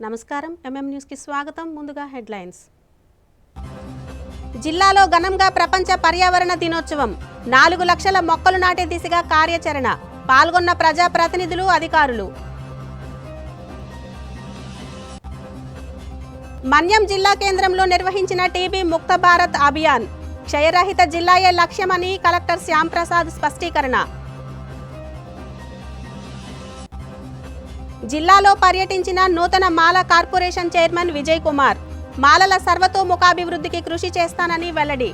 నమస్కారం MM news కి స్వాగతం. ముందుగా హెడ్లైన్స్. జిల్లాలో ఘనంగా ప్రపంచ పర్యావరణ దినోత్సవం. 4 లక్షల మొక్కలు నాటే దిశగా కార్యాచరణ. పాల్గొన్న ప్రజా ప్రతినిధులు, అధికారులు. మన్యం జిల్లా కేంద్రంలో నిర్వహించిన టీబీ ముక్త భారత్ అభియాన్. క్షయరహిత జిల్లాయే లక్ష్యమని కలెక్టర్ శ్యామ్ ప్రసాద్ స్పష్టీకరణ. జిల్లాలో పర్యటించిన నూతన మాల కార్పొరేషన్ చైర్మన్ విజయ్ కుమార్. మాలల సర్వతోముఖాభివృద్ధికి కృషి చేస్తానని వెల్లడి.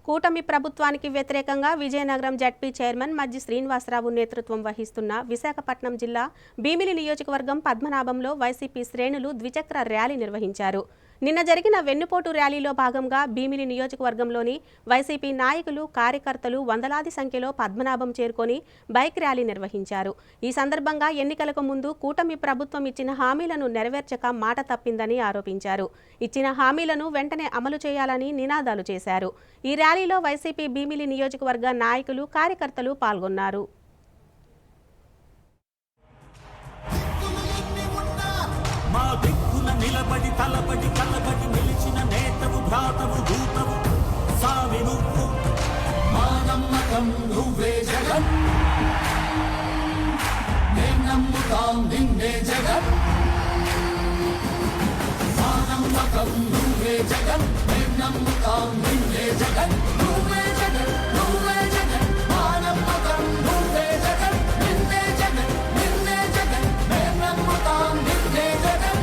కూటమి ప్రభుత్వానికి వ్యతిరేకంగా విజయనగరం జడ్పీ చైర్మన్ మజ్జి శ్రీనివాసరావు నేతృత్వం వహిస్తున్న విశాఖపట్నం జిల్లా భీమిలి నియోజకవర్గం పద్మనాభంలో వైసీపీ శ్రేణులు ద్విచక్ర ర్యాలీ నిర్వహించారు. నిన్న జరిగిన వెన్నుపోటు ర్యాలీలో భాగంగా భీమిలి నియోజకవర్గంలోని వైసీపీ నాయకులు, కార్యకర్తలు వందలాది సంఖ్యలో పద్మనాభం చేరుకొని బైక్ ర్యాలీ నిర్వహించారు. ఈ సందర్భంగా ఎన్నికలకు ముందు కూటమి ప్రభుత్వం ఇచ్చిన హామీలను నెరవేర్చక మాట తప్పిందని ఆరోపించారు. ఇచ్చిన హామీలను వెంటనే అమలు చేయాలని నినాదాలు చేశారు. ఈ ర్యాలీలో వైసీపీ భీమిలి నియోజకవర్గ నాయకులు, కార్యకర్తలు పాల్గొన్నారు. నిలబడి తలబడి కలబడి నిలిచిన నేతవు, భ్రాతవు, దూతవు, సావి నువ్వు. మా నమ్మకం నువ్వే జగన్, మేం నమ్ముతాం నిన్నే జగన్. మా నమ్మకం నువ్వే జగన్, మేం నమ్ముతాం నిన్నే జగన్. నువ్వే జగన్, నువ్వే జగన్, మా నమ్మకం నువ్వే జగన్, నిన్నే జగన్, నిన్నే జగన్, మేం నమ్ముతాం నిన్నే జగన్.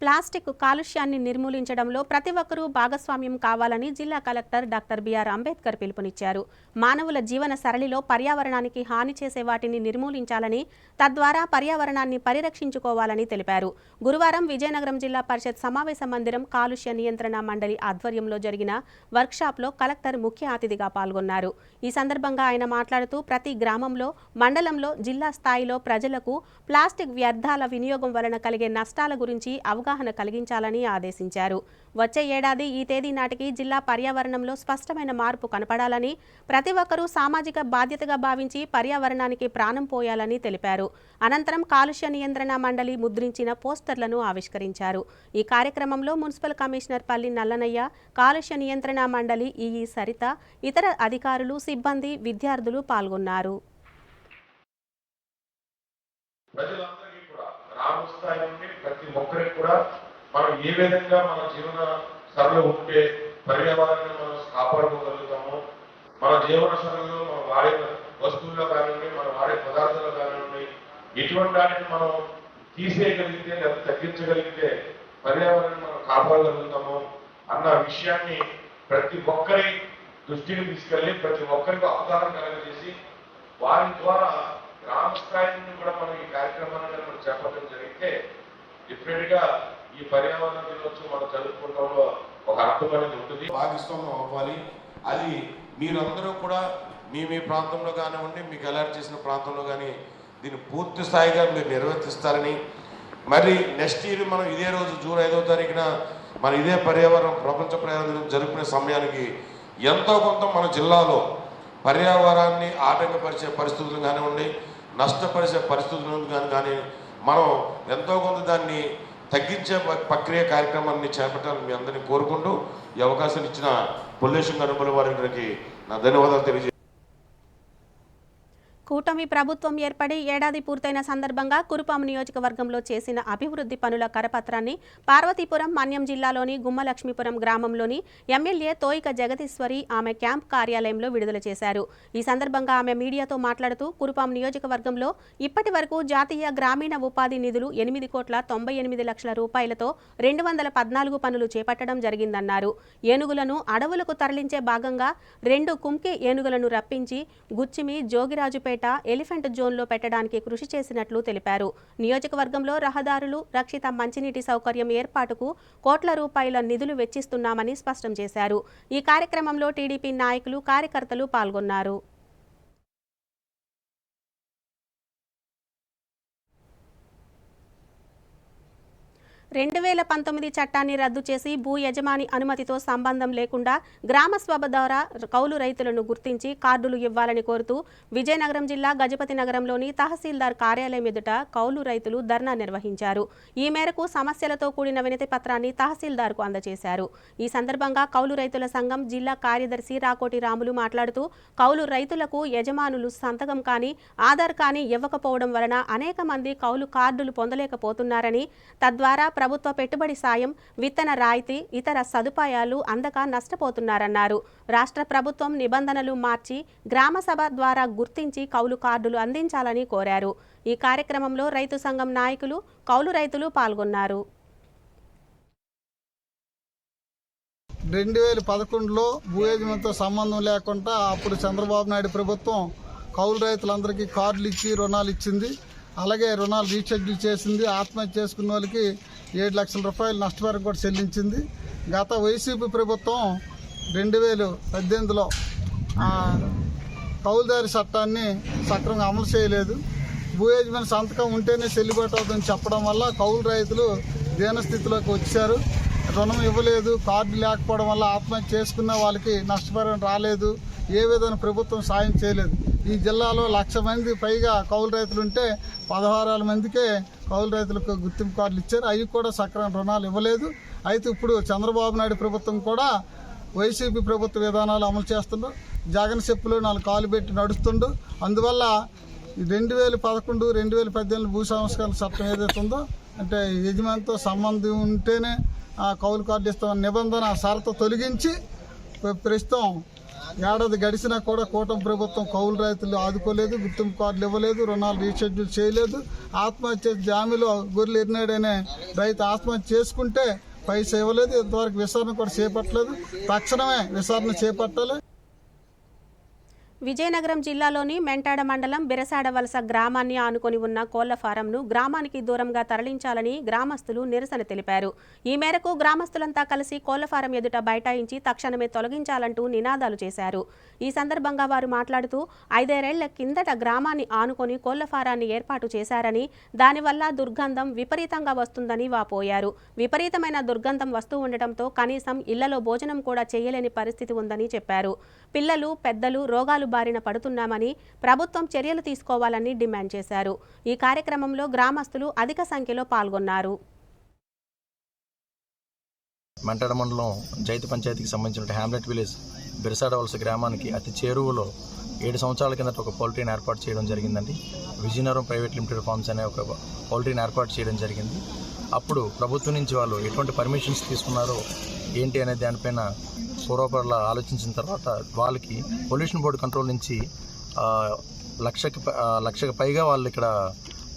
ప్లాస్టిక్ కాలుష్యాన్ని నిర్మూలించడంలో ప్రతి ఒక్కరూ భాగస్వామ్యం కావాలని జిల్లా కలెక్టర్ డాక్టర్ బిఆర్ అంబేద్కర్ పిలుపునిచ్చారు. మానవుల జీవన సరళిలో పర్యావరణానికి హాని చేసే వాటిని నిర్మూలించాలని, తద్వారా పర్యావరణాన్ని పరిరక్షించుకోవాలని తెలిపారు. గురువారం విజయనగరం జిల్లా పరిషత్ సమావేశ మందిరం కాలుష్య నియంత్రణ మండలి ఆధ్వర్యంలో జరిగిన వర్క్షాప్లో కలెక్టర్ ముఖ్య అతిథిగా పాల్గొన్నారు. ఈ సందర్భంగా ఆయన మాట్లాడుతూ ప్రతి గ్రామంలో, మండలంలో, జిల్లా స్థాయిలో ప్రజలకు ప్లాస్టిక్ వ్యర్థాల వినియోగం వలన కలిగే నష్టాల గురించి అవగాహన కలిగించాలని ఆదేశించారు. వచ్చే ఏడాది ఈ తేదీ నాటికి జిల్లా పర్యావరణంలో స్పష్టమైన మార్పు కనపడాలని, ప్రతి ఒక్కరూ సామాజిక బాధ్యతగా భావించి పర్యావరణానికి ప్రాణం పోయాలని తెలిపారు. అనంతరం కాలుష్య నియంత్రణ మండలి ముద్రించిన పోస్టర్లను ఆవిష్కరించారు. ఈ కార్యక్రమంలో మున్సిపల్ కమిషనర్ పల్లి నల్లనయ్య, కాలుష్య నియంత్రణ మండలి ఈఈ సరిత, ఇతర అధికారులు, సిబ్బంది, విద్యార్థులు పాల్గొన్నారు. ప్రతి ఒక్కరికి కూడా మనం ఏ విధంగా మన జీవన సరళి ఉంటే పర్యావరణాన్ని మనం కాపాడుకోగలుగుతాము, మన జీవన సరళిలో మనం వాడే వస్తువుల్లో కానివ్వండి, మనం వాడే పదార్థాలు కానివ్వండి, ఎటువంటి వాటిని మనం తీసేయగలిగితే లేదా తగ్గించగలిగితే పర్యావరణాన్ని మనం కాపాడగలుగుతాము అన్న విషయాన్ని ప్రతి ఒక్కరి దృష్టికి తీసుకెళ్ళి ప్రతి ఒక్కరికి అవగాహన కలగజేసి వారి ద్వారా గ్రామ స్థాయి నుండి కూడా మనం ఈ కార్యక్రమాన్ని మనం చేపట్టడం జరిగితే డిఫరెంట్ గా ఈ పర్యావరణ దినోత్సవం మనం జరుపుకోవడంలో ఒక అర్థం అనేది ఉంటుంది. భాగస్వామ్యం అవ్వాలి. అది మీరందరూ కూడా మీ ప్రాంతంలో కానివ్వండి, మీకు అలర్ట్ చేసిన ప్రాంతంలో కానీ దీన్ని పూర్తి స్థాయిగా మీరు నిర్వర్తిస్తారని, మరి నెక్స్ట్ ఇయర్ మనం ఇదే రోజు జూన్ 5వ తారీఖున మన ఇదే ప్రపంచ పర్యావరణ దినం జరుపుకునే సమయానికి ఎంతో కొంత మన జిల్లాలో పర్యావరణాన్ని ఆటంకపరిచే పరిస్థితులు కానివ్వండి, నష్టపరిచే పరిస్థితులను కానీ మనం ఎంతో కొంత దాన్ని తగ్గించే ప్రక్రియ కార్యక్రమాన్ని చేపట్టాలని మీ అందరినీ కోరుకుంటూ ఈ అవకాశం ఇచ్చిన పొల్యూషన్ కనుగోలు వారికి నా ధన్యవాదాలు తెలియజేస్తాను. కూటమి ప్రభుత్వం ఏర్పడి ఏడాది పూర్తయిన సందర్భంగా కురుపాం నియోజకవర్గంలో చేసిన అభివృద్ధి పనుల కరపత్రాన్ని పార్వతీపురం, మన్యం జిల్లాలోని గుమ్మలక్ష్మీపురం గ్రామంలోని ఎమ్మెల్యే తోయిక జగదీశ్వరి ఆమె క్యాంప్ కార్యాలయంలో విడుదల చేశారు. ఈ సందర్భంగా ఆమె మీడియాతో మాట్లాడుతూ కురుపాం నియోజకవర్గంలో ఇప్పటి వరకు జాతీయ గ్రామీణ ఉపాధి నిధులు 8,98 లక్షల రూపాయలతో 214 పనులు చేపట్టడం జరిగిందన్నారు. ఏనుగులను అడవులకు తరలించే భాగంగా 2 కుంకి ఏనుగులను రప్పించి గుచ్చిమి, జోగిరాజుపేట ఎలిఫెంట్ జోన్లో పెట్టడానికి కృషి చేసినట్లు తెలిపారు. నియోజకవర్గంలో రహదారులు, రక్షిత మంచినీటి సౌకర్యం ఏర్పాటుకు కోట్ల రూపాయల నిధులు వెచ్చిస్తున్నామని స్పష్టం చేశారు. ఈ కార్యక్రమంలో టీడీపీ నాయకులు, కార్యకర్తలు పాల్గొన్నారు. 2019 చట్టాన్ని రద్దు చేసి భూ యజమాని అనుమతితో సంబంధం లేకుండా గ్రామ సభ ద్వారా కౌలు రైతులను గుర్తించి కార్డులు ఇవ్వాలని కోరుతూ విజయనగరం జిల్లా గజపతి నగరంలోని తహసీల్దార్ కార్యాలయం ఎదుట కౌలు రైతులు ధర్నా నిర్వహించారు. ఈ మేరకు సమస్యలతో కూడిన వినతి పత్రాన్ని తహసీల్దార్కు అందజేశారు. ఈ సందర్భంగా కౌలు రైతుల సంఘం జిల్లా కార్యదర్శి రాకోటి రాములు మాట్లాడుతూ కౌలు రైతులకు యజమానులు సంతకం కానీ ఆధార్ కానీ ఇవ్వకపోవడం వలన అనేక మంది కౌలు కార్డులు పొందలేకపోతున్నారని, తద్వారా ప్రభుత్వ పెట్టుబడి సాయం, విత్తన రాయితీ, ఇతర సదుపాయాలు అందక నష్టపోతున్నారన్నారు. రాష్ట్ర ప్రభుత్వం నిబంధనలు మార్చి గ్రామ సభ ద్వారా గుర్తించి కౌలు కార్డులు అందించాలని కోరారు. ఈ కార్యక్రమంలో రైతు సంఘం నాయకులు, కౌలు రైతులు పాల్గొన్నారు. 2011లో భూ యజమానితో సంబంధం లేకుండా అప్పుడు చంద్రబాబు నాయుడు ప్రభుత్వం కౌలు రైతులందరికీ కార్డులు ఇచ్చి రుణాలు ఇచ్చింది. అలాగే రుణాలు రీషెడ్యూల్ చేసింది. ఆత్మహత్య చేసుకున్న వాళ్ళకి 7 లక్షల రూపాయలు నష్టపరిహారం కూడా చెల్లించింది. గత వైసీపీ ప్రభుత్వం 2018లో కౌలుదారి చట్టాన్ని సక్రమంగా అమలు చేయలేదు. భూ యజమాని సంతకం ఉంటేనే చెల్లుబాటు అవుతుందని చెప్పడం వల్ల కౌలు రైతులు దీనస్థితిలోకి వచ్చారు. రుణం ఇవ్వలేదు, కార్డు లేకపోవడం వల్ల ఆత్మహత్య చేసుకున్న వాళ్ళకి నష్టపరిహారం రాలేదు. ఏ విధంగా ప్రభుత్వం సాయం చేయలేదు. ఈ జిల్లాలో 1,00,000 మంది పైగా కౌలు రైతులు ఉంటే 16,000 మందికే కౌలు రైతులకు గుర్తింపు కార్డులు ఇచ్చారు. అవి కూడా సక్రమైన రుణాలు ఇవ్వలేదు. అయితే ఇప్పుడు చంద్రబాబు నాయుడు ప్రభుత్వం కూడా వైసీపీ ప్రభుత్వ విధానాలు అమలు చేస్తుండ్రు. జగన్ చెప్పులు 4 కాలు పెట్టి నడుస్తుండు. అందువల్ల 2011, 2018 భూ సంస్కరణ చట్టం ఏదైతే ఉందో, అంటే యజమానితో సంబంధం ఉంటేనే కౌలు కార్డు ఇస్తామన్న నిబంధన షరతు తొలగించి ప్రస్తుతం ఏడాది గడిచినా కూడా కూటమి ప్రభుత్వం కౌలు రైతులు ఆదుకోలేదు, గుర్తింపు కార్డులు ఇవ్వలేదు, రుణాలు రీషెడ్యూల్ చేయలేదు. ఆత్మహత్య జామీలో గొర్రెలు ఎరినాడనే రైతు ఆత్మహత్య చేసుకుంటే పైసా ఇవ్వలేదు. ఇంతవరకు విచారణ కూడా చేపట్టలేదు. తక్షణమే విచారణ చేపట్టాలి. విజయనగరం జిల్లాలోని మెంటాడ మండలం బిరసాడ వలస గ్రామాన్ని ఆనుకొని ఉన్న కోళ్ల ఫారంను గ్రామానికి దూరంగా తరలించాలని గ్రామస్తులు నిరసన తెలిపారు. ఈ మేరకు గ్రామస్తులంతా కలిసి కోళ్ల ఫారం ఎదుట బైఠాయించి తక్షణమే తొలగించాలంటూ నినాదాలు చేశారు. ఈ సందర్భంగా వారు మాట్లాడుతూ 5 ఏళ్ల కిందట గ్రామాన్ని ఆనుకొని కోళ్ల ఫారాన్ని ఏర్పాటు చేశారని, దానివల్ల దుర్గంధం విపరీతంగా వస్తుందని వాపోయారు. విపరీతమైన దుర్గంధం వస్తూ ఉండటంతో కనీసం ఇళ్లలో భోజనం కూడా చేయలేని పరిస్థితి ఉందని చెప్పారు. పిల్లలు, పెద్దలు రోగాలు బారిన పడుతున్నామని, ప్రభుత్వం చర్యలు తీసుకోవాలని డిమాండ్ చేశారు. ఈ కార్యక్రమంలో గ్రామస్తులు అధిక సంఖ్యలో పాల్గొన్నారు. మెంటాడ మండలం జైతు పంచాయతీకి సంబంధించిన హ్యామ్లెట్ విలేజ్ బిరసాడ వలస గ్రామానికి అతి చేరువలో 7 సంవత్సరాల కిందట ఒక పౌల్ట్రీని ఏర్పాటు చేయడం జరిగిందండి. విజయనగరం ప్రైవేట్ లిమిటెడ్ ఫార్మ్స్ అనే ఒక పౌల్ట్రీని ఏర్పాటు చేయడం జరిగింది. అప్పుడు ప్రభుత్వం నుంచి వాళ్ళు ఎటువంటి పర్మిషన్స్ తీసుకున్నారో ఏంటి అనే దానిపైన పూర్వపరలా ఆలోచించిన తర్వాత వాళ్ళకి పొల్యూషన్ బోర్డు కంట్రోల్ నుంచి 1,00,000కి పైగా వాళ్ళు ఇక్కడ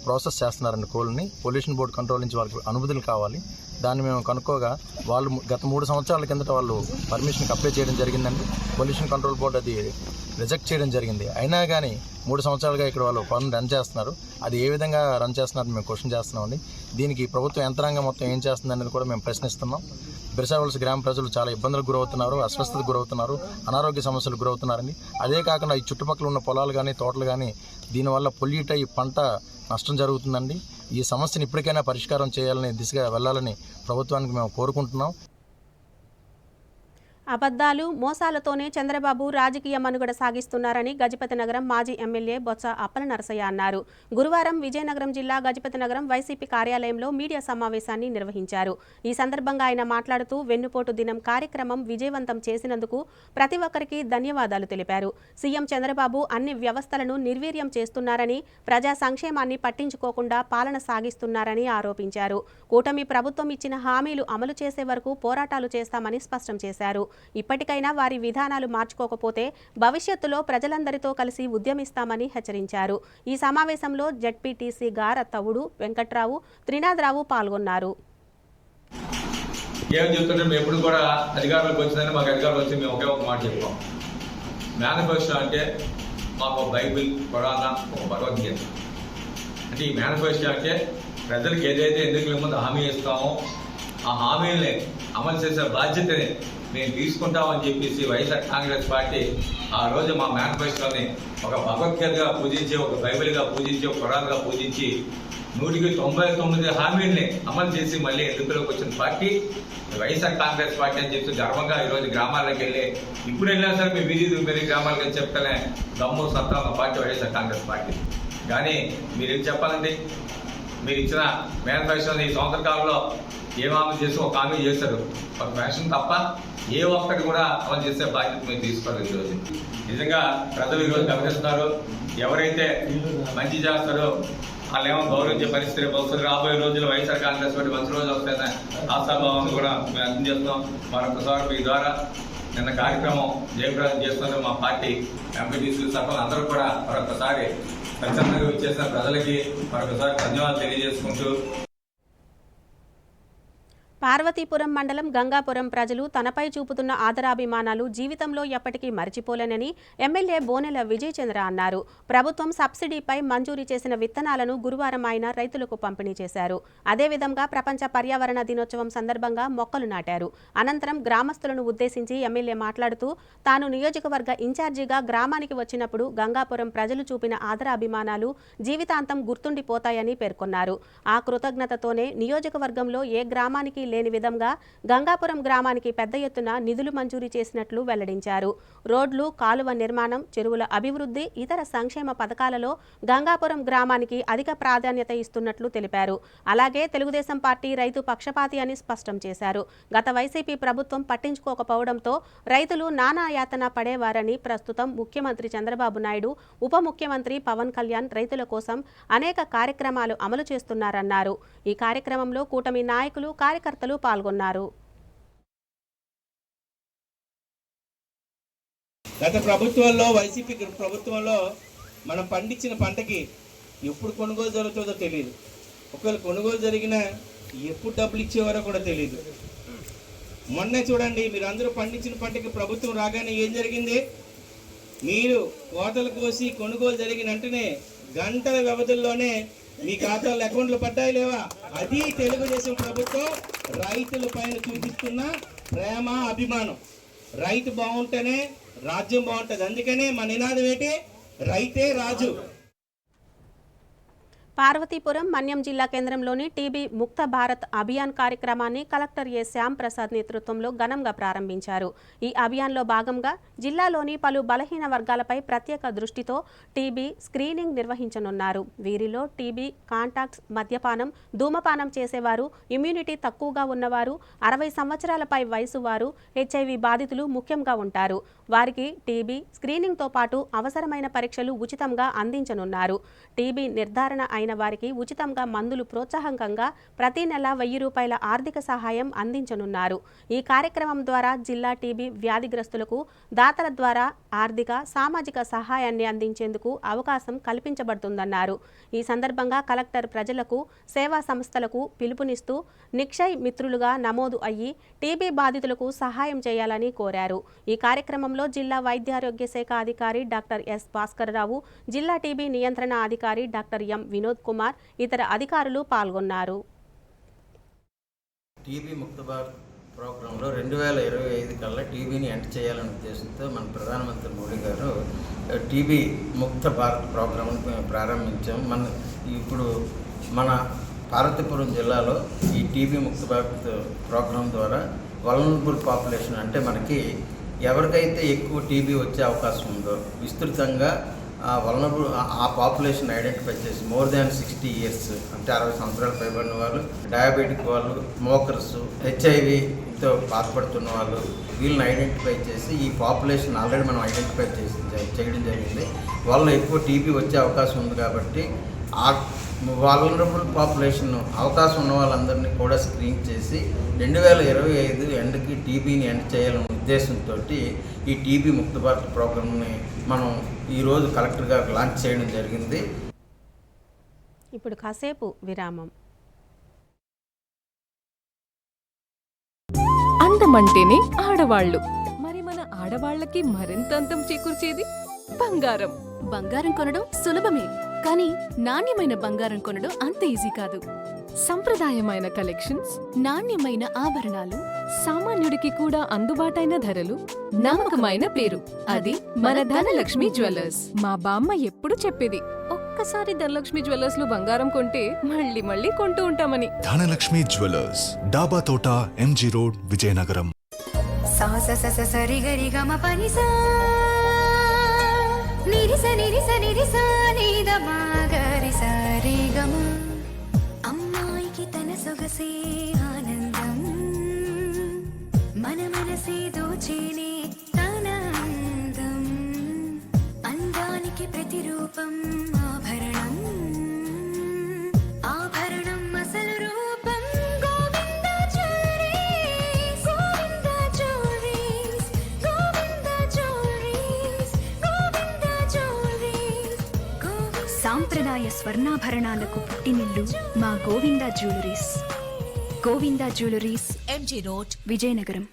ప్రాసెస్ చేస్తున్నారండి కోళ్ళని. పొల్యూషన్ బోర్డు కంట్రోల్ నుంచి వాళ్ళకి అనుమతులు కావాలి. దాన్ని మేము కనుక్కోగా వాళ్ళు గత 3 సంవత్సరాల కిందట వాళ్ళు పర్మిషన్కి అప్లై చేయడం జరిగిందండి. పొల్యూషన్ కంట్రోల్ బోర్డు అది రిజెక్ట్ చేయడం జరిగింది. అయినా కానీ 3 సంవత్సరాలుగా ఇక్కడ వాళ్ళు పనులు రన్ చేస్తున్నారు. అది ఏ విధంగా రన్ చేస్తున్నారని మేము క్వశ్చన్ చేస్తున్నామండి. దీనికి ప్రభుత్వం యంత్రాంగం మొత్తం ఏం చేస్తుంది అనేది కూడా మేము ప్రశ్నిస్తున్నాం. బిరసాడ వలస గ్రామ ప్రజలు చాలా ఇబ్బందులకు గురవుతున్నారు, అస్వస్థతకు గురవుతున్నారు, అనారోగ్య సమస్యలకు గురవుతున్నారండి. అదే కాకుండా ఈ చుట్టుపక్కల ఉన్న పొలాలు కానీ తోటలు కానీ దీనివల్ల పొల్యూట్ అయ్యి పంట నష్టం జరుగుతుందండి. ఈ సమస్యను ఇప్పటికైనా పరిష్కారం చేయాలని దిశగా వెళ్ళాలని ప్రభుత్వానికి మేము కోరుకుంటున్నాం. అబద్ధాలు, మోసాలతోనే చంద్రబాబు రాజకీయ మనుగడ సాగిస్తున్నారని గజపతి నగరం మాజీ ఎమ్మెల్యే బొత్స అప్పల నరసయ్య అన్నారు. గురువారం విజయనగరం జిల్లా గజపతి నగరం వైసీపీ కార్యాలయంలో మీడియా సమావేశాన్ని నిర్వహించారు. ఈ సందర్భంగా ఆయన మాట్లాడుతూ వెన్నుపోటు దినం కార్యక్రమం విజయవంతం చేసినందుకు ప్రతి ఒక్కరికి ధన్యవాదాలు తెలిపారు. సీఎం చంద్రబాబు అన్ని వ్యవస్థలను నిర్వీర్యం చేస్తున్నారని, ప్రజా సంక్షేమాన్ని పట్టించుకోకుండా పాలన సాగిస్తున్నారని ఆరోపించారు. కూటమి ప్రభుత్వం ఇచ్చిన హామీలు అమలు చేసే వరకు పోరాటాలు చేస్తామని స్పష్టం చేశారు. ఇప్పటికైనా వారి విధానాలు మార్చుకోకపోతే భవిష్యత్తులో ప్రజలందరితో కలిసి ఉద్యమిస్తామని హెచ్చరించారు. ఈ సమావేశంలో జడ్పీటీసీ గార తవుడు వెంకట్రావు, త్రినాథరావు పాల్గొన్నారు. ఏం చెప్తుంటే మేము ఎప్పుడు కూడా అధికారంలోకి వచ్చిందని మాకు అధికారులు వచ్చి మేము ఒకే ఒక మాట చెప్తాం. మేనిఫెస్టో అంటే మాకు ఒక బైబిల్, ఖురాన్, ఒక భగవద్గీత. అంటే ఈ మేనిఫెస్టో అంటే ప్రజలకు ఏదైతే ఎన్నికల ముందు హామీ ఇస్తామో ఆ హామీల్ని అమలు చేసే బాధ్యతని మేము తీసుకుంటామని చెప్పేసి వైఎస్ఆర్ కాంగ్రెస్ పార్టీ ఆ రోజు మా మేనిఫెస్టోని ఒక భగవద్గీతగా పూజించి, ఒక బైబిల్గా పూజించి, ఒక ఖురాన్గా పూజించి 199 హామీల్ని అమలు చేసి మళ్ళీ ఎన్నికలకు వచ్చిన పార్టీ వైఎస్ఆర్ కాంగ్రెస్ పార్టీ అని చెప్పి గర్వంగా ఈరోజు గ్రామాలకు వెళ్ళి ఇప్పుడు వెళ్ళినా సరే మీ వీధి గ్రామాలకు చెప్తానే దమ్ము సత్తా ఉన్న పార్టీ వైఎస్ఆర్ కాంగ్రెస్ పార్టీ. కానీ మీరు ఏం చెప్పాలండి, మీరు ఇచ్చిన మేనిఫెస్టోని ఈ సంవత్సర కాలంలో ఏం అమలు చేసి ఒక హామీ చేశారు, ఒక ఫ్యాషన్ తప్ప ఏ ఒక్కటి కూడా అమలు చేసే బాధ్యత మీరు తీసుకోలేదు. ఈరోజు నిజంగా ప్రజలు ఈరోజు గమనిస్తున్నారు, ఎవరైతే మంచి చేస్తారో వాళ్ళు ఏమో గౌరవించే పరిస్థితి వస్తుంది. రాబోయే రోజుల్లో వైఎస్ఆర్ కాంగ్రెస్ పార్టీ మంచి రోజులు వస్తాయని ఆశాభావాన్ని కూడా మేము అర్థం చేస్తున్నాం. మరొకసారి మీ ద్వారా నిన్న కార్యక్రమం జయప్రదం చేస్తున్న మా పార్టీ ఎంపీటీసీ సభ్యులు అందరూ కూడా మరొకసారి స్వచ్ఛందంగా ఇచ్చేసిన ప్రజలకి మరొకసారి ధన్యవాదాలు తెలియజేసుకుంటూ పార్వతీపురం మండలం గంగాపురం ప్రజలు తనపై చూపుతున్న ఆదరాభిమానాలు జీవితంలో ఎప్పటికీ మరిచిపోలేనని ఎమ్మెల్యే బోనెల విజయచంద్ర అన్నారు. ప్రభుత్వం సబ్సిడీపై మంజూరు చేసిన విత్తనాలను గురువారం ఆయన రైతులకు పంపిణీ చేశారు. అదేవిధంగా ప్రపంచ పర్యావరణ దినోత్సవం సందర్భంగా మొక్కలు నాటారు. అనంతరం గ్రామస్తులను ఉద్దేశించి ఎమ్మెల్యే మాట్లాడుతూ తాను నియోజకవర్గ ఇన్ఛార్జిగా గ్రామానికి వచ్చినప్పుడు గంగాపురం ప్రజలు చూపిన ఆదరాభిమానాలు జీవితాంతం గుర్తుండిపోతాయని పేర్కొన్నారు. ఆ కృతజ్ఞతతోనే నియోజకవర్గంలో ఏ గ్రామానికి లేని విధంగా గంగాపురం గ్రామానికి పెద్ద ఎత్తున నిధులు మంజూరు చేసినట్లు వెల్లడించారు. రోడ్లు, కాలువ నిర్మాణం, చెరువుల అభివృద్ధి, ఇతర సంక్షేమ పథకాలలో గంగాపురం గ్రామానికి అధిక ప్రాధాన్యత ఇస్తున్నట్లు తెలిపారు. అలాగే తెలుగుదేశం పార్టీ రైతు పక్షపాతి అని స్పష్టం చేశారు. గత వైసీపీ ప్రభుత్వం పట్టించుకోకపోవడంతో రైతులు నానా యాతన పడేవారని, ప్రస్తుతం ముఖ్యమంత్రి చంద్రబాబు నాయుడు, ఉప ముఖ్యమంత్రి పవన్ కళ్యాణ్ రైతుల కోసం అనేక కార్యక్రమాలు అమలు చేస్తున్నారన్నారు. ఈ కార్యక్రమంలో కూటమి నాయకులు, కార్యకర్తలు పాల్గొన్నారు. గత ప్రభుత్వంలో, వైసీపీ ప్రభుత్వంలో మనం పండించిన పంటకి ఎప్పుడు కొనుగోలు జరుగుతుందో తెలియదు. ఒకవేళ కొనుగోలు జరిగినా ఎప్పుడు డబ్బులు ఇచ్చేవారో కూడా తెలియదు. మొన్నే చూడండి, మీరు అందరూ పండించిన పంటకి ప్రభుత్వం రాగానే ఏం జరిగింది? మీరు కోతలు కోసి కొనుగోలు జరిగిన వెంటనే గంటల వ్యవధుల్లోనే మీ ఖాతాలో అకౌంట్లు పడ్డాయి లేవా? అది తెలుగుదేశం ప్రభుత్వం రైతుల పైన చూపిస్తున్న ప్రేమ, అభిమానం. రైతు బాగుంటేనే రాజ్యం బాగుంటుంది. అందుకనే మన నినాదం ఏంటి? రైతే రాజు. పార్వతీపురం మన్యం జిల్లా కేంద్రంలోని టీబీ ముక్త భారత్ అభియాన్ కార్యక్రమాన్ని కలెక్టర్ ఏ శ్యామ్ ప్రసాద్ నేతృత్వంలో ఘనంగా ప్రారంభించారు. ఈ అభియాన్లో భాగంగా జిల్లాలోని పలు బలహీన వర్గాలపై ప్రత్యేక దృష్టితో టీబీ స్క్రీనింగ్ నిర్వహించనున్నారు. వీరిలో టీబీ కాంటాక్ట్స్, మద్యపానం, ధూమపానం చేసేవారు, ఇమ్యూనిటీ తక్కువగా ఉన్నవారు, 60 సంవత్సరాలపై వయసు వారు, హెచ్ఐవి బాధితులు ముఖ్యంగా ఉంటారు. వారికి టీబీ స్క్రీనింగ్తో పాటు అవసరమైన పరీక్షలు ఉచితంగా అందించనున్నారు. టీబీ నిర్ధారణ అయిన వారికి ఉచితంగా మందులు ప్రోత్సాహకంగా ప్రతి నెల 1000 రూపాయల ఆర్థిక సహాయం అందించనున్నారు. ఈ కార్యక్రమం ద్వారా జిల్లా టీబీ వ్యాధిగ్రస్తులకు దాతల ద్వారా ఆర్థిక, సామాజిక సహాయాన్ని అందించేందుకు అవకాశం కల్పించబడుతుందన్నారు. ఈ సందర్భంగా కలెక్టర్ ప్రజలకు, సేవా సంస్థలకు పిలుపునిస్తూ నిక్షయ్ మిత్రులుగా నమోదు అయ్యి టీబీ బాధితులకు సహాయం చేయాలని కోరారు. ఈ కార్యక్రమంలో జిల్లా వైద్యారోగ్య శాఖ అధికారి డాక్టర్ ఎస్ భాస్కర్రావు, జిల్లా టీబీ నియంత్రణ అధికారి డాక్టర్ ఎం వినోద్ కుమార్, ఇతర అధికారులు పాల్గొన్నారు. టీబీ ముక్త భారత్ ప్రోగ్రాంలో 2025 కల్లా టీబీని ఎండ్ చేయాలనే ఉద్దేశంతో మన ప్రధానమంత్రి మోడీ గారు టీబీ ముక్త భారత్ ప్రోగ్రాంను ప్రారంభించాం. ఇప్పుడు మన పార్వతీపురం జిల్లాలో ఈ టీబీ ముక్త భారత్ ప్రోగ్రాం ద్వారా వల్నరబుల్ పాపులేషన్, అంటే మనకి ఎవరికైతే ఎక్కువ టీబీ వచ్చే అవకాశం ఉందో విస్తృతంగా వల్నరబుల్ ఆ పాపులేషన్ ఐడెంటిఫై చేసి మోర్ దాన్ 60 ఇయర్స్, అంటే 60 సంవత్సరాలు పైబడిన వాళ్ళు, డయాబెటిక్ వాళ్ళు, స్మోకర్స్, హెచ్ఐవితో బాధపడుతున్న వాళ్ళు, వీళ్ళని ఐడెంటిఫై చేసి ఈ పాపులేషన్ ఆల్రెడీ మనం ఐడెంటిఫై చేయడం జరిగింది. వాళ్ళు ఎక్కువ టీబీ వచ్చే అవకాశం ఉంది కాబట్టి ఆ వల్నరబుల్ పాపులేషన్ అవకాశం ఉన్న వాళ్ళందరినీ కూడా స్క్రీన్ చేసి 2025 ఎండ్కి టీబీని ఎండ్ చేయాలనే ఉద్దేశంతో ఈ టీబీ ముక్త భారత్ ప్రోగ్రామ్ని మనం ఈరోజు కలెక్టర్ గారు లాంచ్ చేయడం జరిగింది. ఇప్పుడు కాసేపు విరామం. అందమంటేనే ఆడవాళ్ళు, మరి మన ఆడవాళ్ళకి మరింత అందం చేకూర్చేది బంగారం. బంగారం కొనడం సులభమే, కానీ నాణ్యమైన బంగారం కొనడం అంత ఈజీ కాదు. సంప్రదాయమైన కలెక్షన్స్, నాణ్యమైన ఆభరణాలు, సామాన్యుడికి కూడా అందుబాటైన ధరలు, నమ్మకమైన పేరు, అది మన ధనలక్ష్మి జ్యువెలర్స్. మా బామ్మ ఎప్పుడు చెప్పేది, ఒక్క ఒక్కసారి ధనలక్ష్మి జ్యువెలర్స్ లో బంగారం కొంటే మళ్ళీ మళ్ళీ కొంటూ ఉంటామని. ధనలక్ష్మి జ్యువెలర్స్, డాబా తోట, ఎంజీ రోడ్, విజయనగరం. సా స స స సరి గరి గమ పని సా నిరి స నిరి స నిరి స ని ద మా గరి స రి గమ. అమ్మాయికి తన సొగసే ఆనందం, మన మనసే దోచేనే తన అందం. అందానికి ప్రతిరూపం ఆభరణం, ఆభరణం అసలు రూపం Govinda jewelleries, Govinda jewelleries, Govinda jewelleries, Govinda jewelleries. సాంప్రదాయ స్వర్ణాభరణాలకు పుట్టినిల్లు మా Govinda jewelleries. Govinda jewelleries, MG road, Vizianagaram.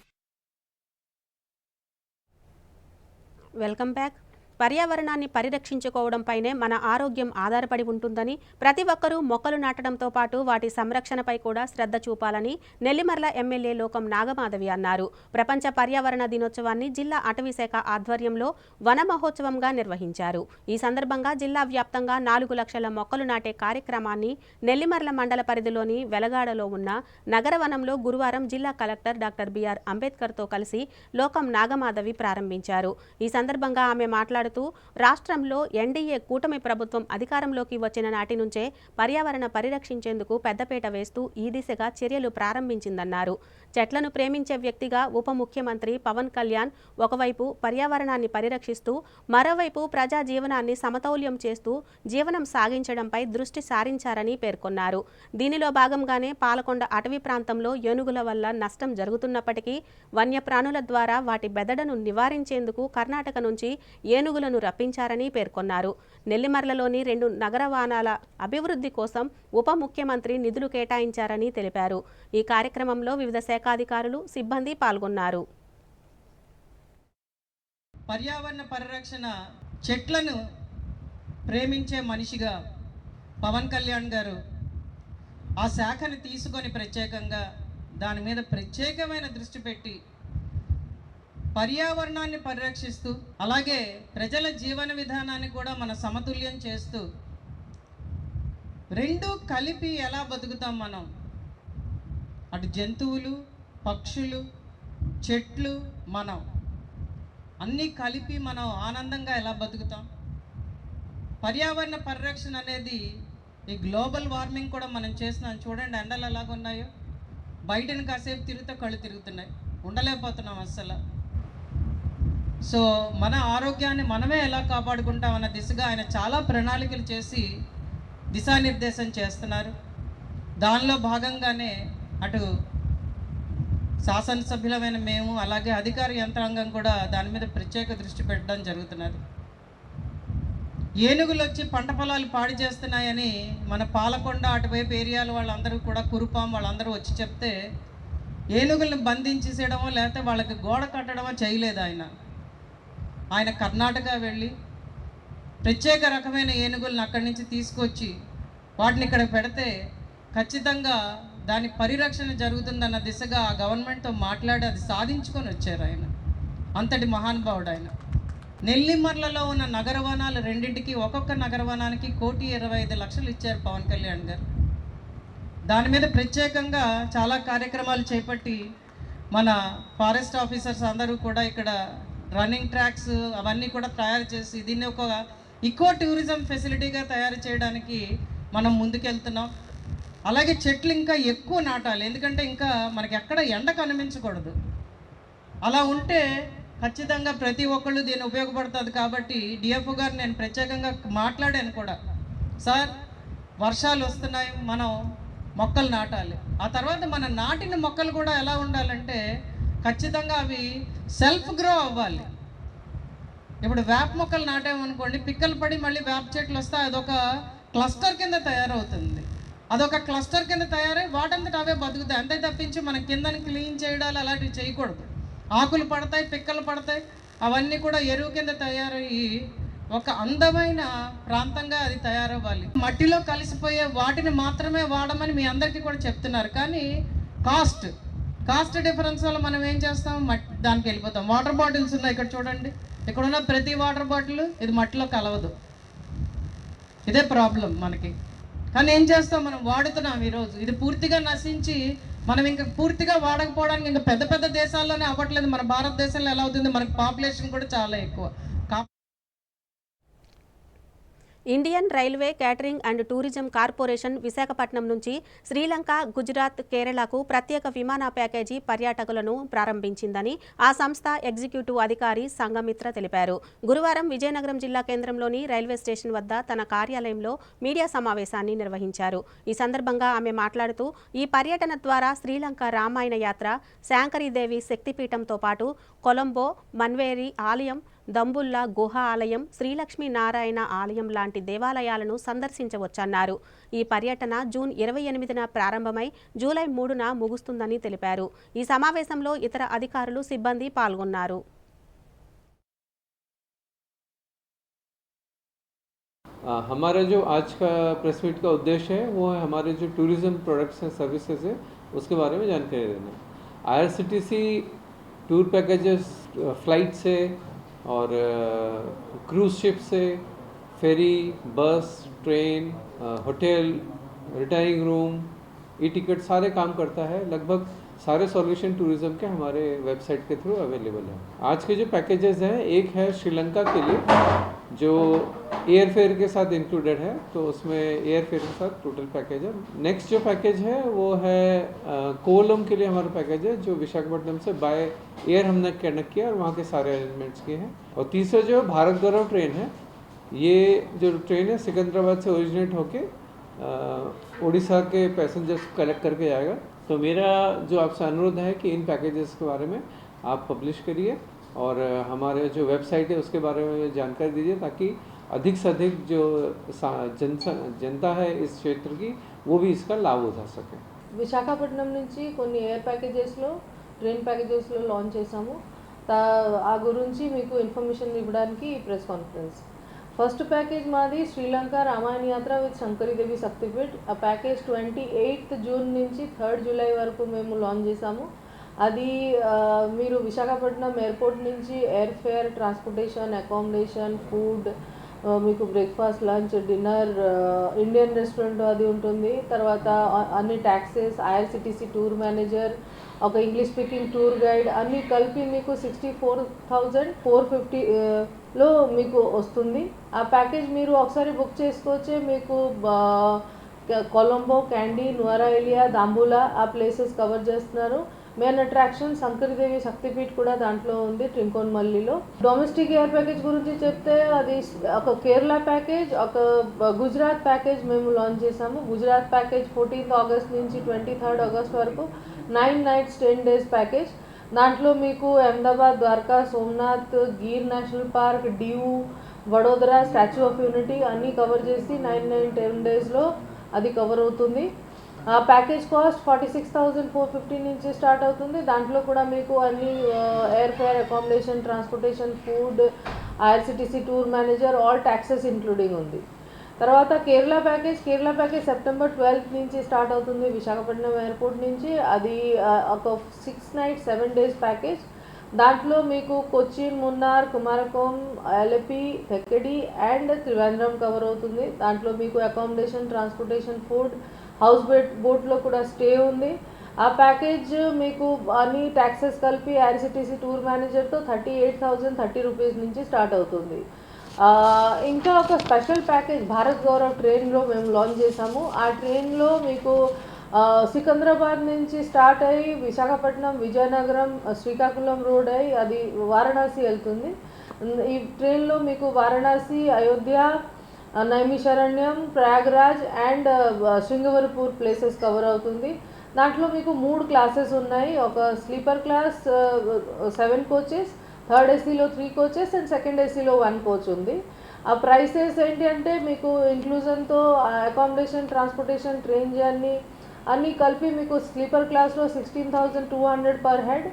Welcome back. పర్యావరణాన్ని పరిరక్షించుకోవడంపైనే మన ఆరోగ్యం ఆధారపడి ఉంటుందని, ప్రతి ఒక్కరూ మొక్కలు నాటడంతో పాటు వాటి సంరక్షణపై కూడా శ్రద్ధ చూపాలని నెల్లిమర్ల ఎమ్మెల్యే లోకం నాగమాధవి అన్నారు. ప్రపంచ పర్యావరణ దినోత్సవాన్ని జిల్లా అటవీశాఖ ఆధ్వర్యంలో వన మహోత్సవంగా నిర్వహించారు. ఈ సందర్భంగా జిల్లా వ్యాప్తంగా 4 లక్షల మొక్కలు నాటే కార్యక్రమాన్ని నెల్లిమర్ల మండల పరిధిలోని వెలగాడలో ఉన్న నగరవనంలో గురువారం జిల్లా కలెక్టర్ డాక్టర్ బిఆర్ అంబేద్కర్తో కలిసి లోకం నాగమాధవి ప్రారంభించారు. ఈ సందర్భంగా ఆమె మాట్లాడుతూ రాష్ట్రంలో ఎన్డీఏ కూటమి ప్రభుత్వం అధికారంలోకి వచ్చిన నాటి నుంచే పర్యావరణ పరిరక్షించేందుకు పెద్దపీట వేస్తూ ఈ దిశగా చర్యలు ప్రారంభించిందన్నారు. చెట్లను ప్రేమించే వ్యక్తిగా ఉప ముఖ్యమంత్రి పవన్ కళ్యాణ్ ఒకవైపు పర్యావరణాన్ని పరిరక్షిస్తూ మరోవైపు ప్రజా జీవనాన్ని సమతౌల్యం చేస్తూ జీవనం సాగించడంపై దృష్టి సారించారని పేర్కొన్నారు. దీనిలో భాగంగానే పాలకొండ అటవీ ప్రాంతంలో ఏనుగుల వల్ల నష్టం జరుగుతున్నప్పటికీ వన్యప్రాణుల ద్వారా వాటి బెదడను నివారించేందుకు కర్ణాటక నుంచి ఏనుగులను రప్పించారని పేర్కొన్నారు. నెల్లిమర్లలోని 2 నగరవానాల అభివృద్ధి కోసం ఉప ముఖ్యమంత్రి నిధులు కేటాయించారని తెలిపారు. ఈ కార్యక్రమంలో వివిధ శాఖాధికారులు, సిబ్బంది పాల్గొన్నారు. పర్యావరణ పరిరక్షణ, చెట్లను ప్రేమించే మనిషిగా పవన్ కళ్యాణ్ గారు ఆ శాఖను తీసుకొని ప్రత్యేకంగా దాని మీద ప్రత్యేకమైన దృష్టి పెట్టి పర్యావరణాన్ని పరిరక్షిస్తూ అలాగే ప్రజల జీవన విధానాన్ని కూడా మన సమతుల్యం చేస్తూ రెండు కలిపి ఎలా బతుకుతాం మనం, అటు జంతువులు, పక్షులు, చెట్లు, మనం అన్నీ కలిపి మనం ఆనందంగా ఎలా బతుకుతాం. పర్యావరణ పరిరక్షణ అనేది ఈ గ్లోబల్ వార్మింగ్ కూడా మనం చేస్తున్నాం. చూడండి ఎండలు ఎలాగున్నాయో, బయటను కాసేపు తిరుగుతూ కళ్ళు తిరుగుతున్నాయి, ఉండలేకపోతున్నాం అస్సలు. సో మన ఆరోగ్యాన్ని మనమే ఎలా కాపాడుకుంటామన్న దిశగా ఆయన చాలా ప్రణాళికలు చేసి దిశానిర్దేశం చేస్తున్నారు. దానిలో భాగంగానే అటు శాసనసభ్యులమైన మేము అలాగే అధికార యంత్రాంగం కూడా దాని మీద ప్రత్యేక దృష్టి పెట్టడం జరుగుతున్నది. ఏనుగులు వచ్చి పంట పొలాలు పాడు చేస్తున్నాయని మన పాలకొండ అటువైపు ఏరియాల వాళ్ళందరూ కూడా, కురుపాం వాళ్ళందరూ వచ్చి చెప్తే ఏనుగులను బంధించేసేయడమో లేకపోతే వాళ్ళకి గోడ కట్టడమో చేయలేదు ఆయన కర్ణాటక వెళ్ళి ప్రత్యేక రకమైన ఏనుగులను అక్కడి నుంచి తీసుకొచ్చి వాటిని ఇక్కడ పెడితే ఖచ్చితంగా దాని పరిరక్షణ జరుగుతుందన్న దిశగా ఆ గవర్నమెంట్తో మాట్లాడి అది సాధించుకొని వచ్చారు ఆయన. అంతటి మహానుభావుడు ఆయన. నెల్లిమర్లలో ఉన్న నగరవనాలు రెండింటికి ఒక్కొక్క నగరవనానికి 1,25,00,000 ఇచ్చారు పవన్ కళ్యాణ్ గారు. దాని మీద ప్రత్యేకంగా చాలా కార్యక్రమాలు చేపట్టి మన ఫారెస్ట్ ఆఫీసర్స్ అందరూ కూడా ఇక్కడ రన్నింగ్ ట్రాక్స్ అవన్నీ కూడా తయారు చేసి దీన్ని ఒక ఈకో టూరిజం ఫెసిలిటీగా తయారు చేయడానికి మనం ముందుకెళ్తున్నాం. అలాగే చెట్లు ఇంకా ఎక్కువ నాటాలి, ఎందుకంటే ఇంకా మనకి ఎక్కడ ఎండ కనిపించకూడదు. అలా ఉంటే ఖచ్చితంగా ప్రతి ఒక్కళ్ళు దీన్ని ఉపయోగపడుతుంది. కాబట్టి డిఎఫ్ఓ గారు నేను ప్రత్యేకంగా మాట్లాడాను కూడా, సార్ వర్షాలు వస్తున్నాయి, మనం మొక్కలు నాటాలి. ఆ తర్వాత మన నాటిన మొక్కలు కూడా ఎలా ఉండాలంటే ఖచ్చితంగా అవి సెల్ఫ్ గ్రో అవ్వాలి. ఇప్పుడు వేప మొక్కలు నాటామనుకోండి, పిక్కలు పడి మళ్ళీ వేప చెట్లు వస్తే అదొక క్లస్టర్ కింద తయారవుతుంది. అదొక క్లస్టర్ కింద తయారై వాటంతట అవే బతుకుతాయి. అంతే తప్పించి మనం కిందని క్లీన్ చేయడాలు అలాంటివి చేయకూడదు. ఆకులు పడతాయి, పిక్కలు పడతాయి, అవన్నీ కూడా ఎరువు కింద తయారయ్యి ఒక అందమైన ప్రాంతంగా అది తయారవ్వాలి. మట్టిలో కలిసిపోయే వాటిని మాత్రమే వాడమని మీ అందరికీ కూడా చెప్తున్నారు. కానీ కాస్ట్ డిఫరెన్స్ వల్ల మనం ఏం చేస్తాం, దానికి వెళ్ళిపోతాం. వాటర్ బాటిల్స్ ఉన్నాయి ఇక్కడ చూడండి, ఇక్కడ ఉన్న ప్రతి వాటర్ బాటిల్ ఇది మట్టిలో కలవదు. ఇదే ప్రాబ్లం మనకి. కానీ ఏం చేస్తాం, మనం వాడుతున్నాం ఈరోజు. ఇది పూర్తిగా నశించి మనం ఇంకా పూర్తిగా వాడకపోవడానికి ఇంకా పెద్ద పెద్ద దేశాల్లోనే అవ్వట్లేదు. మన భారతదేశంలో ఎలా అవుతుంది, మనకి పాపులేషన్ కూడా చాలా ఎక్కువ. Indian railway catering and tourism corporation Visakhapatnam నుంచి శ్రీలంక, గుజరాత్, కేరళకు ప్రత్యేక విమాన ప్యాకేజీ పర్యాటకులను ప్రారంభించిందని ఆ సంస్థ ఎగ్జిక్యూటివ్ అధికారి సంగమిత్ర తెలిపారు. గురువారం విజయనగరం జిల్లా కేంద్రంలోని రైల్వే స్టేషన్ వద్ద తన కార్యాలయంలో మీడియా సమావేశాన్ని నిర్వహించారు. ఈ సందర్భంగా ఆమె మాట్లాడుతూ ఈ పర్యటన ద్వారా శ్రీలంక రామాయణ యాత్ర, శాంకరీదేవి శక్తిపీఠంతో పాటు కొలంబో, మన్వేరి ఆలయం, దంబుల్లా గుహ ఆలయం, శ్రీలక్ష్మీ నారాయణ ఆలయం లాంటి దేవాలయాలను సందర్శించవచ్చన్నారు. ఈ పర్యటన జూన్ 28న ప్రారంభమై జూలై 3న ముగుస్తుందని తెలిపారు. ఈ సమావేశంలో ఇతర అధికారులు, సిబ్బంది పాల్గొన్నారు. हमारा जो आज का प्रेस मीट का उद्देश्य है वो है हमारे जो टूरिज़्म प्रोडक्ट्स हैं, सर्विसेज है, उसके बारे में जानकारी देना। IRCTC टूर पैकेजेस फ्लाइट से और क्रूज़ शिप से, फेरी, बस, train, hotel, retiring room, e ticket सारे काम करता है। लगभग सारे सॉल्यूशन टूरिज़्म के हमारे वेबसाइट के थ्रू अवेलेबल है। आज के जो पैकेजेस हैं, एक है श्रीलंका के लिए जो एयर फेयर के साथ इंक्लूडेड है, तो उसमें एयर फेयर के साथ टोटल पैकेज है। नेक्स्ट जो पैकेज है वो है कोलम के लिए हमारा पैकेज है, जो विशाखापट्टनम से बाय एयर हमने कनेक्ट किया और वहाँ के सारे अरेंजमेंट्स किए हैं। और तीसरा जो भारत गौरव ट्रेन है, ये जो ट्रेन है सिकंदराबाद से ओरिजिनेट होके उड़ीसा के पैसेंजर्स कलेक्ट करके जाएगा। तो मेरा जो आपसे अनुरोध है कि इन पैकेजेस के बारे में आप पब्लिश करिए और हमारे जो वेबसाइट है उसके बारे में जानकारी दीजिए, ताकि अधिक से अधिक जो जनता है इस क्षेत्र की वो भी इसका लाभ उठा सके। విశాఖపట్నం నుంచి కొన్ని ఎయిర్ ప్యాకేజెస్లో, ట్రైన్ ప్యాకేజెస్లో లాంచ్ చేసాము. ఆ గురించి మీకు ఇన్ఫర్మేషన్ ఇవ్వడానికి ప్రెస్ కాన్ఫరెన్స్. ఫస్ట్ ప్యాకేజ్ మాది శ్రీలంక రామాయణ యాత్ర విత్ శంకరీదేవి శక్తిపీఠ్. ఆ ప్యాకేజ్ 28th జూన్ నుంచి 3rd జూలై వరకు మేము లాంచ్ చేసాము. అది మీరు విశాఖపట్నం ఎయిర్పోర్ట్ నుంచి air fare, transportation, accommodation, food, మీకు breakfast, lunch, dinner, Indian restaurant అది ఉంటుంది. తర్వాత అన్ని ట్యాక్సెస్, IRCTC టూర్ మేనేజర్, ఒక ఇంగ్లీష్ స్పీకింగ్ టూర్ గైడ్ అన్నీ కలిపి మీకు 64,450లో మీకు వస్తుంది. ఆ ప్యాకేజ్ మీరు ఒకసారి బుక్ చేసుకోవచ్చే. మీకు కొలంబో, క్యాండీ, నువరాయిలియా, దాంబులా ఆ ప్లేసెస్ కవర్ చేస్తున్నారు. మెయిన్ అట్రాక్షన్ శంకరీదేవి శక్తిపీఠ్ కూడా దాంట్లో ఉంది, ట్రింకోన్మల్లిలో. డొమెస్టిక్ ఎయిర్ ప్యాకేజ్ గురించి చెప్తే అది ఒక కేరళ ప్యాకేజ్, ఒక గుజరాత్ ప్యాకేజ్ మేము లాంచ్ చేసాము. గుజరాత్ ప్యాకేజ్ 14th ఆగస్ట్ నుంచి 23rd ఆగస్ట్ వరకు 9 nights 10 days ప్యాకేజ్. దాంట్లో మీకు Ahmedabad, Dwarka, Somnath, Gir national park, Diu, Vadodara, statue of unity అన్నీ కవర్ చేసి 9-10 daysలో అది కవర్ అవుతుంది. ఆ ప్యాకేజ్ కాస్ట్ 46,450 నుంచి స్టార్ట్ అవుతుంది. దాంట్లో కూడా మీకు అన్ని air fair, accommodation, transportation, food, IRCTC tour manager, all taxes including ఉంది. తర్వాత కేరళ ప్యాకేజ్ September 12th నుంచి స్టార్ట్ అవుతుంది విశాఖపట్నం ఎయిర్పోర్ట్ నుంచి. అది ఒక 6 nights 7 days ప్యాకేజ్. దాంట్లో మీకు కొచ్చిన్, మున్నార్, కుమారకోం, అలపి, తెక్కడి అండ్ త్రివేంద్రం కవర్ అవుతుంది. దాంట్లో మీకు అకామిడేషన్, ట్రాన్స్పోర్టేషన్, ఫుడ్, హౌస్ బోట్లో కూడా స్టే ఉంది. ఆ ప్యాకేజ్ మీకు అన్ని ట్యాక్సెస్ కలిపి IRCTC టూర్ మేనేజర్తో 38,030 రూపీస్ నుంచి స్టార్ట్ అవుతుంది. ఇంకా ఒక స్పెషల్ ప్యాకేజ్ భారత్ గౌరవ్ ట్రైన్లో మేము లాంచ్ చేసాము. ఆ ట్రైన్లో మీకు సికంద్రాబాద్ నుంచి స్టార్ట్ అయ్యి విశాఖపట్నం, విజయనగరం, శ్రీకాకుళం రోడ్ అయ్యి అది వారణాసి వెళ్తుంది. ఈ ట్రైన్లో మీకు Varanasi, Ayodhya, Naimisharanyam, Prayagraj and Shringverpur places cover అవుతుంది. దాంట్లో మీకు 3 క్లాసెస్ ఉన్నాయి. ఒక స్లీపర్ క్లాస్ 7 coaches, 3rd ACలో 3 coaches అండ్ 2nd ACలో 1 coach ఉంది. ఆ ప్రైసెస్ ఏంటి అంటే మీకు ఇంక్లూజన్తో అకామిడేషన్, ట్రాన్స్పోర్టేషన్, ట్రైన్ జర్నీ అన్నీ కలిపి మీకు స్లీపర్ క్లాస్లో 16,200 per head,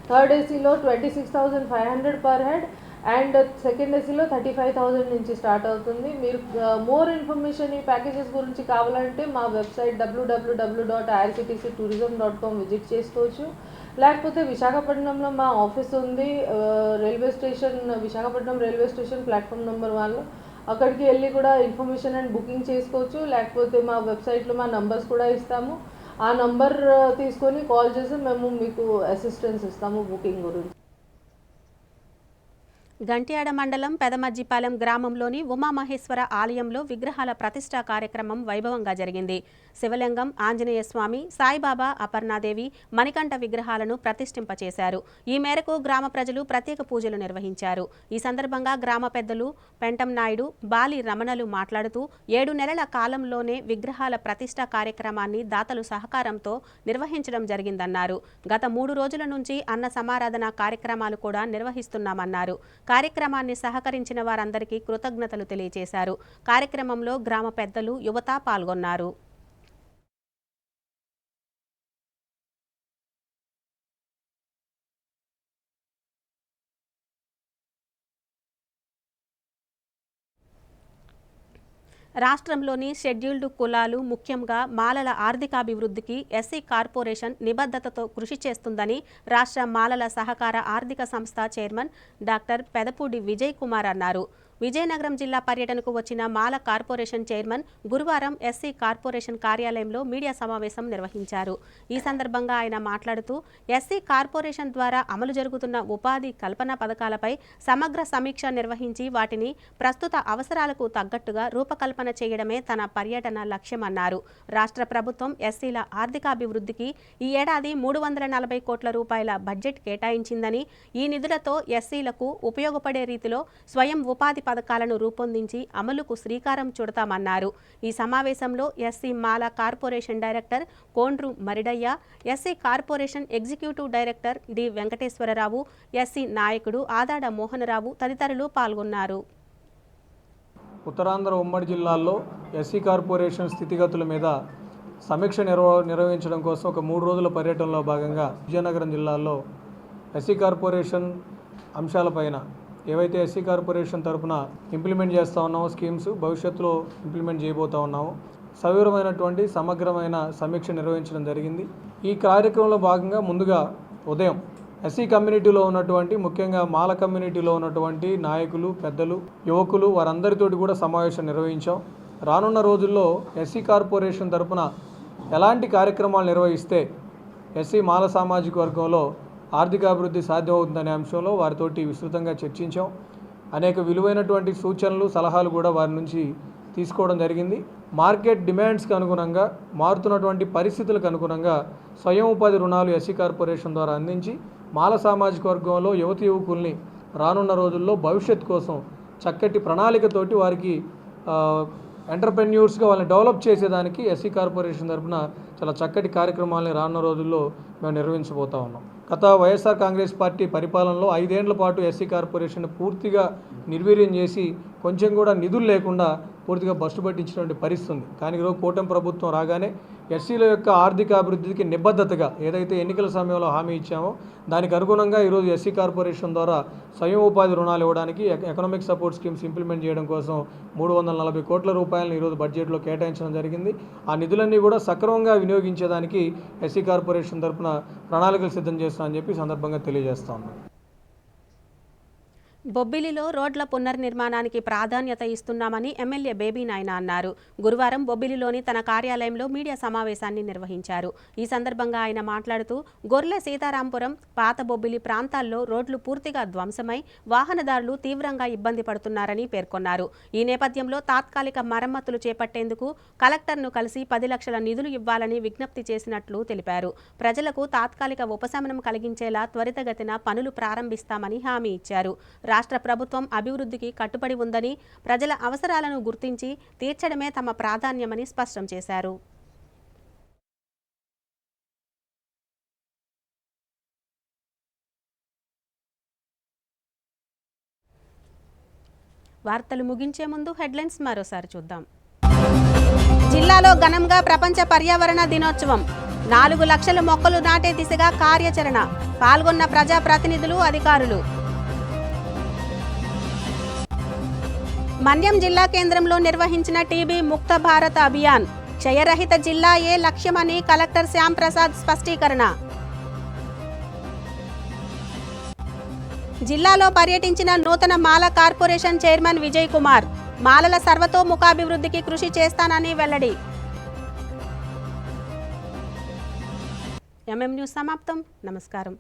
3rd ACలో 26,500 per head అండ్ 2nd ACలో 35,000 నుంచి స్టార్ట్ అవుతుంది. మీరు మోర్ ఇన్ఫర్మేషన్ ఈ ప్యాకేజెస్ గురించి కావాలంటే మా వెబ్సైట్ www.irctctourism.com విజిట్ చేసుకోవచ్చు. లేకపోతే విశాఖపట్నంలో మా ఆఫీస్ ఉంది, railway station, Visakhapatnam railway station platform number 1లో. అక్కడికి వెళ్ళి కూడా ఇన్ఫర్మేషన్ అండ్ బుకింగ్ చేసుకోవచ్చు. లేకపోతే మా వెబ్సైట్లో మా నంబర్స్ కూడా ఇస్తాము. ఆ నంబర్ తీసుకొని కాల్ చేసి మేము మీకు అసిస్టెన్స్ ఇస్తాము బుకింగ్ గురించి. గంట్యాడ మండలం పెదమజ్జిపాలెం గ్రామంలోని ఉమామహేశ్వర ఆలయంలో విగ్రహాల ప్రతిష్ఠా కార్యక్రమం వైభవంగా జరిగింది. శివలింగం, ఆంజనేయ స్వామి, సాయిబాబా, అపర్ణాదేవి, మణికంఠ విగ్రహాలను ప్రతిష్ఠింపచేశారు. ఈ మేరకు గ్రామ ప్రజలు ప్రత్యేక పూజలు నిర్వహించారు. ఈ సందర్భంగా గ్రామ పెద్దలు పెంటం నాయుడు, బాలి రమణలు మాట్లాడుతూ 7 నెలల కాలంలోనే విగ్రహాల ప్రతిష్ఠా కార్యక్రమాన్ని దాతలు సహకారంతో నిర్వహించడం జరిగిందన్నారు. గత 3 రోజుల నుంచి అన్న సమారాధన కార్యక్రమాలు కూడా నిర్వహిస్తున్నామన్నారు. కార్యక్రమాన్ని సహకరించిన వారందరికీ కృతజ్ఞతలు తెలియజేశారు. కార్యక్రమంలో గ్రామ పెద్దలు, యువత పాల్గొన్నారు. రాష్ట్రంలోని షెడ్యూల్డ్ కులాలు, ముఖ్యంగా మాలల ఆర్థికాభివృద్ధికి ఎస్సీ కార్పొరేషన్ నిబద్ధతతో కృషి చేస్తుందని రాష్ట్ర మాలల సహకార ఆర్థిక సంస్థ చైర్మన్ డాక్టర్ పెదపూడి విజయ్ కుమార్ అన్నారు. విజయనగరం జిల్లా పర్యటనకు వచ్చిన మాల కార్పొరేషన్ చైర్మన్ గురువారం ఎస్సీ కార్పొరేషన్ కార్యాలయంలో మీడియా సమావేశం నిర్వహించారు. ఈ సందర్భంగా ఆయన మాట్లాడుతూ ఎస్సీ కార్పొరేషన్ ద్వారా అమలు జరుగుతున్న ఉపాధి కల్పన పథకాలపై సమగ్ర సమీక్ష నిర్వహించి వాటిని ప్రస్తుత అవసరాలకు తగ్గట్టుగా రూపకల్పన చేయడమే తన పర్యటన లక్ష్యమన్నారు. రాష్ట్ర ప్రభుత్వం ఎస్సీల ఆర్థికాభివృద్ధికి ఈ ఏడాది 340 కోట్ల రూపాయల బడ్జెట్ కేటాయించిందని, ఈ నిధులతో ఎస్సీలకు ఉపయోగపడే రీతిలో స్వయం ఉపాధి పథకాలను రూపొందించి అమలుకు శ్రీకారం చుడతామన్నారు. ఈ సమావేశంలో SC Mala corporation director Kondru Maridayya, SC corporation executive director D Venkateswararao, SC నాయకుడు ఆదాడ మోహనరావు తదితరులు పాల్గొన్నారు. ఉత్తరాంధ్ర ఉమ్మడి జిల్లాల్లో ఎస్సీ కార్పొరేషన్ స్థితిగతుల మీద సమీక్ష నిర్వహించడం కోసం ఒక 3 రోజుల పర్యటనలో భాగంగా విజయనగరం జిల్లాలో ఎస్సీ కార్పొరేషన్ అంశాలపైన ఏవైతే ఎస్సీ కార్పొరేషన్ తరఫున ఇంప్లిమెంట్ చేస్తూ ఉన్నామో స్కీమ్స్, భవిష్యత్తులో ఇంప్లిమెంట్ చేయబోతూ ఉన్నామో సవివరమైనటువంటి సమగ్రమైన సమీక్ష నిర్వహించడం జరిగింది. ఈ కార్యక్రమంలో భాగంగా ముందుగా ఉదయం ఎస్సీ కమ్యూనిటీలో ఉన్నటువంటి, ముఖ్యంగా మాల కమ్యూనిటీలో ఉన్నటువంటి నాయకులు, పెద్దలు, యువకులు వారందరితోటి కూడా సమావేశం నిర్వహించాం. రానున్న రోజుల్లో ఎస్సీ కార్పొరేషన్ తరఫున ఎలాంటి కార్యక్రమాలు నిర్వహిస్తే ఎస్సీ మాల సామాజిక వర్గంలో ఆర్థికాభివృద్ధి సాధ్యమవుతుందనే అంశంలో వారితోటి విస్తృతంగా చర్చించాం. అనేక విలువైనటువంటి సూచనలు, సలహాలు కూడా వారి నుంచి తీసుకోవడం జరిగింది. మార్కెట్ డిమాండ్స్కి అనుగుణంగా, మారుతున్నటువంటి పరిస్థితులకు అనుగుణంగా స్వయం ఉపాధి రుణాలు ఎస్సీ కార్పొరేషన్ ద్వారా అందించి మాల సామాజిక వర్గంలో యువతి యువకుల్ని రానున్న రోజుల్లో భవిష్యత్తు కోసం చక్కటి ప్రణాళికతోటి వారికి ఎంటర్ప్రెన్యూర్స్గా వాళ్ళని డెవలప్ చేసేదానికి ఎస్సీ కార్పొరేషన్ తరఫున చాలా చక్కటి కార్యక్రమాలని రానున్న రోజుల్లో మేము నిర్వహించబోతా ఉన్నాం. గత వైఎస్ఆర్ కాంగ్రెస్ పార్టీ పరిపాలనలో 5 ఏళ్ల పాటు ఎస్సీ కార్పొరేషన్ పూర్తిగా నిర్వీర్యం చేసి కొంచెం కూడా నిధులు లేకుండా పూర్తిగా బస్సు పట్టించినటువంటి పరిస్థితి ఉంది. కానీ ఈరోజు కూటమి ప్రభుత్వం రాగానే ఎస్సీల యొక్క ఆర్థిక అభివృద్ధికి నిబద్ధతగా ఏదైతే ఎన్నికల సమయంలో హామీ ఇచ్చామో దానికి అనుగుణంగా ఈరోజు ఎస్సీ కార్పొరేషన్ ద్వారా స్వయం ఉపాధి రుణాలు ఇవ్వడానికి, ఎకనామిక్ సపోర్ట్ స్కీమ్స్ ఇంప్లిమెంట్ చేయడం కోసం 340 కోట్ల రూపాయలను ఈరోజు బడ్జెట్లో కేటాయించడం జరిగింది. ఆ నిధులన్నీ కూడా సక్రమంగా వినియోగించేదానికి ఎస్సీ కార్పొరేషన్ తరఫున ప్రణాళికలు సిద్ధం చేస్తామని చెప్పి సందర్భంగా తెలియజేస్తా ఉన్నాం. బొబ్బిలిలో రోడ్ల పునర్నిర్మాణానికి ప్రాధాన్యత ఇస్తున్నామని ఎమ్మెల్యే బేబీ నాయన అన్నారు. గురువారం బొబ్బిలిలోని తన కార్యాలయంలో మీడియా సమావేశాన్ని నిర్వహించారు. ఈ సందర్భంగా ఆయన మాట్లాడుతూ గొర్లె సీతారాంపురం, పాత బొబ్బిలి ప్రాంతాల్లో రోడ్లు పూర్తిగా ధ్వంసమై వాహనదారులు తీవ్రంగా ఇబ్బంది పడుతున్నారని పేర్కొన్నారు. ఈ నేపథ్యంలో తాత్కాలిక మరమ్మతులు చేపట్టేందుకు కలెక్టర్ను కలిసి 10 లక్షల నిధులు ఇవ్వాలని విజ్ఞప్తి చేసినట్లు తెలిపారు. ప్రజలకు తాత్కాలిక ఉపశమనం కలిగించేలా త్వరితగతిన పనులు ప్రారంభిస్తామని హామీ ఇచ్చారు. రాష్ట్ర ప్రభుత్వం అభివృద్ధికి కట్టుబడి ఉందని, ప్రజల అవసరాలను గుర్తించి తీర్చడమే తమ ప్రాధాన్యమని స్పష్టం చేశారు. వార్తలు ముగించే ముందు హెడ్లైన్స్ మరోసారి చూద్దాం. జిల్లాలో ఘనంగా ప్రపంచ పర్యావరణ దినోత్సవం. 4 లక్షల మొక్కలు నాటే దిశగా కార్యాచరణ. పాల్గొన్న ప్రజాప్రతినిధులు, అధికారులు. మన్యం జిల్లా కేంద్రంలో నిర్వహించిన టీబీ ముక్త భారత్ అభియాన్. క్షయరహిత జిల్లాయే లక్ష్యమని కలెక్టర్ శ్యామ్ ప్రసాద్ స్పష్టీకరణ. జిల్లాలో పర్యటించిన నూతన మాల కార్పొరేషన్ చైర్మన్ విజయ్ కుమార్. మాలల సర్వతోముఖాభివృద్ధికి కృషి చేస్తానని వెల్లడి. ఎంఎం న్యూస్ సమాప్తం. నమస్కారం.